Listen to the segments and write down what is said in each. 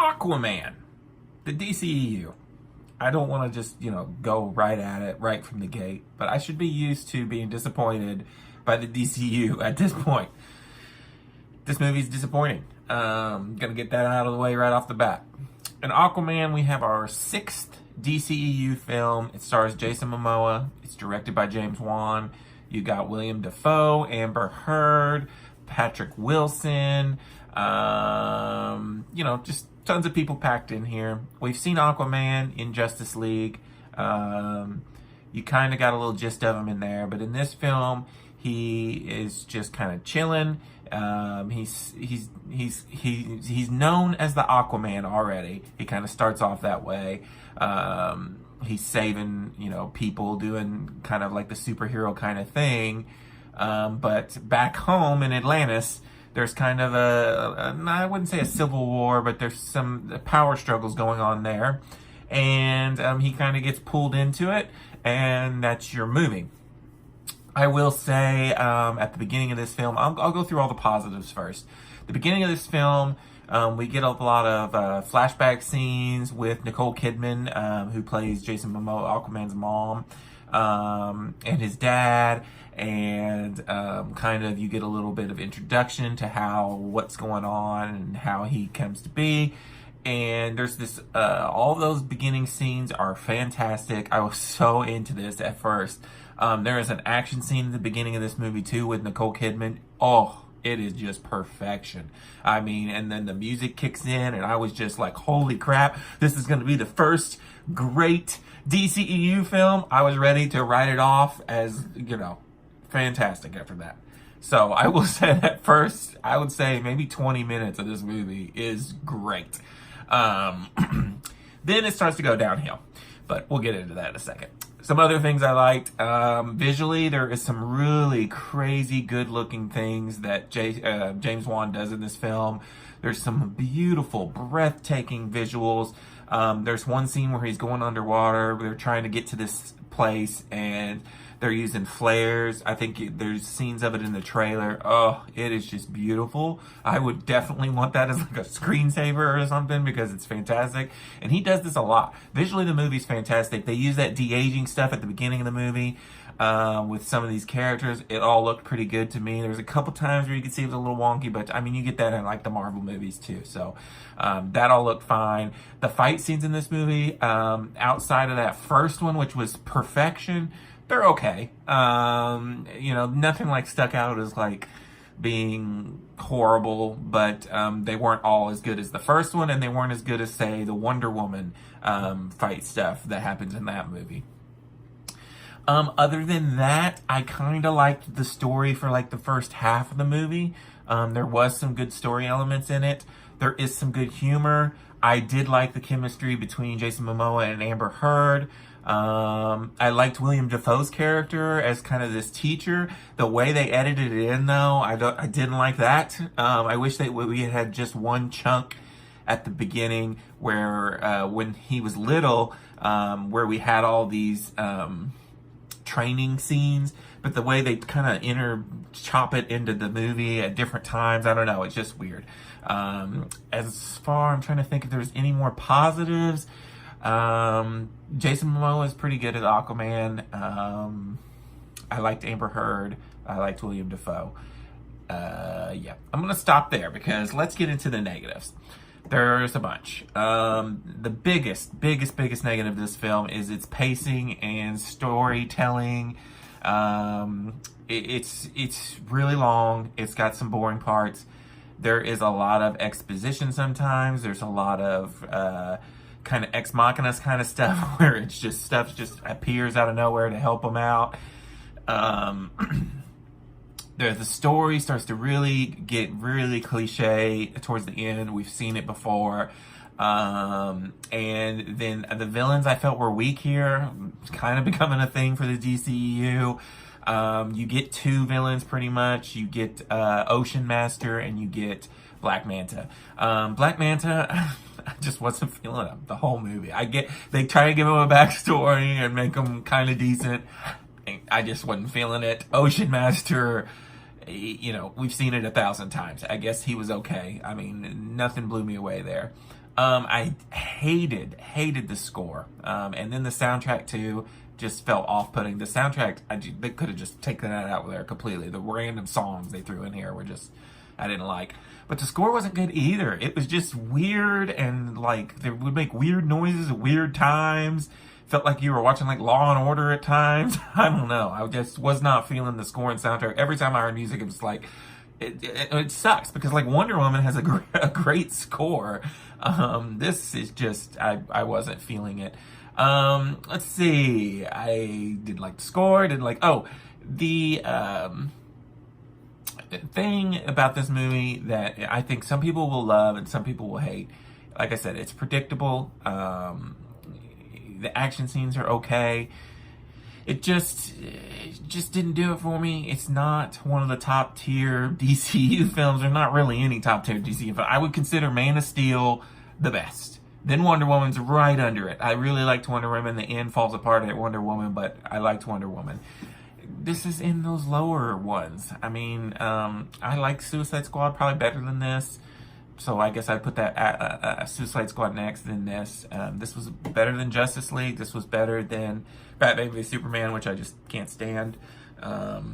Aquaman, the DCEU. I don't want to just, go right at it right from the gate, but I should be used to being disappointed by the DCEU at this point. This movie's disappointing. Gonna get that out of the way right off the bat. In Aquaman, we have our 6th DCEU film. It stars Jason Momoa. It's directed by James Wan. You got William Dafoe, Amber Heard, Patrick Wilson, just tons of people packed in here. We've seen Aquaman in Justice League. You kind of got a little gist of him in there, but in this film, he is just kind of chilling. He's known as the Aquaman already. He kind of starts off that way. He's saving, people, doing kind of like the superhero kind of thing. But back home in Atlantis, there's kind of I wouldn't say a civil war, but there's some power struggles going on there. And he kind of gets pulled into it, and that's your movie. I will say at the beginning of this film, I'll go through all the positives first. The beginning of this film, we get a lot of flashback scenes with Nicole Kidman, who plays Jason Momoa, Aquaman's mom, and his dad. And kind of you get a little bit of introduction to what's going on and how he comes to be. And there's this, all those beginning scenes are fantastic. I was so into this at first. There is an action scene at the beginning of this movie too with Nicole Kidman. Oh, it is just perfection. I mean, and then the music kicks in and I was just like, holy crap, this is going to be the first great DCEU film. I was ready to write it off as, fantastic after that. So I will say that first, I would say maybe 20 minutes of this movie is great. Then it starts to go downhill, but we'll get into that in a second. Some other things I liked. Visually, there is some really crazy good looking things that James Wan does in this film. There's some beautiful, breathtaking visuals. There's one scene where he's going underwater. They're trying to get to this place and they're using flares. I think there's scenes of it in the trailer. Oh, it is just beautiful. I would definitely want that as like a screensaver or something because it's fantastic. And he does this a lot. Visually, the movie's fantastic. They use that de-aging stuff at the beginning of the movie with some of these characters. It all looked pretty good to me. There was a couple times where you could see it was a little wonky, but I mean, you get that in like the Marvel movies too. So that all looked fine. The fight scenes in this movie, outside of that first one, which was perfection, they're okay. Nothing like stuck out as like being horrible, but they weren't all as good as the first one, and they weren't as good as, say, the Wonder Woman fight stuff that happens in that movie. Other than that, I kind of liked the story for like the first half of the movie. There was some good story elements in it. There is some good humor. I did like the chemistry between Jason Momoa and Amber Heard. I liked William Dafoe's character as kind of this teacher. The way they edited it in, though, I didn't like that. I wish we had just one chunk at the beginning where when he was little, where we had all these training scenes, but the way they kind of chop it into the movie at different times, I don't know, it's just weird. I'm trying to think if there's any more positives. Jason Momoa is pretty good at Aquaman. I liked Amber Heard. I liked William Dafoe. I'm gonna stop there because let's get into the negatives. There's a bunch. The biggest negative of this film is its pacing and storytelling. It's really long. It's got some boring parts. There is a lot of exposition sometimes. There's a lot of kind of ex machina kind of stuff where it's just stuff just appears out of nowhere to help them out. The story starts to really get really cliche towards the end. We've seen it before. And then the villains I felt were weak here. It's kind of becoming a thing for the DCEU. You get two villains pretty much. You get Ocean Master and you get Black Manta. Black Manta, I just wasn't feeling him the whole movie. They try to give him a backstory and make him kind of decent. I just wasn't feeling it. Ocean Master, we've seen it 1,000 times. I guess he was okay. I mean, nothing blew me away there. I hated the score. And then the soundtrack too just felt off-putting. The soundtrack, they could have just taken that out there completely. The random songs they threw in here were just, I didn't like. But the score wasn't good either. It was just weird, and like they would make weird noises at weird times. Felt like you were watching like Law and Order at times. I don't know. I just was not feeling the score and soundtrack. Every time I heard music, it was like, it sucks because like Wonder Woman has a great score. This is just, I wasn't feeling it. Let's see. I didn't like the score. Didn't like, the thing about this movie that I think some people will love and some people will hate. Like I said, it's predictable. The action scenes are okay. It just didn't do it for me. It's not one of the top tier DCEU films. There's not really any top tier DCEU film. I would consider Man of Steel the best. Then Wonder Woman's right under it. I really liked Wonder Woman. The end falls apart at Wonder Woman, but I liked Wonder Woman. This is in those lower ones. I mean, I like Suicide Squad probably better than this. So I guess I'd put that Suicide Squad next, then this. This was better than Justice League. This was better than Batman v Superman, which I just can't stand. But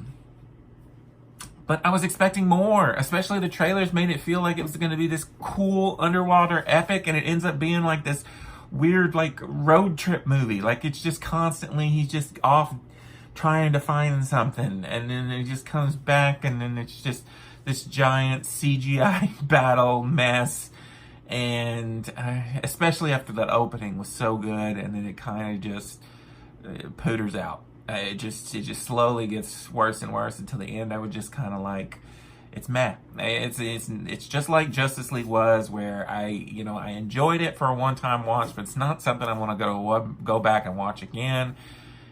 I was expecting more. Especially the trailers made it feel like it was going to be this cool underwater epic, and it ends up being like this weird like road trip movie. Like it's just constantly, he's just off trying to find something, and then it just comes back, and then it's just this giant CGI battle mess. And especially after that opening was so good, and then it kind of just pooters out. It just slowly gets worse and worse until the end. I would just kind of like, it's meh. It's just like Justice League was, where I enjoyed it for a one-time watch, but it's not something I want to go back and watch again.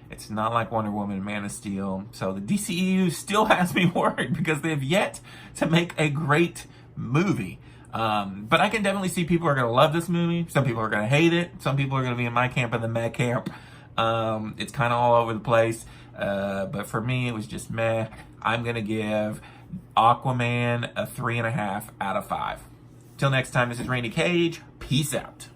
It's not like Wonder Woman and Man of Steel. So the DCEU still has me worried because they have yet to make a great movie. But I can definitely see people are going to love this movie. Some people are going to hate it. Some people are going to be in my camp and the meh camp. It's kind of all over the place. But for me, it was just meh. I'm going to give Aquaman a 3.5 out of 5. Till next time, this is Rainycage. Peace out.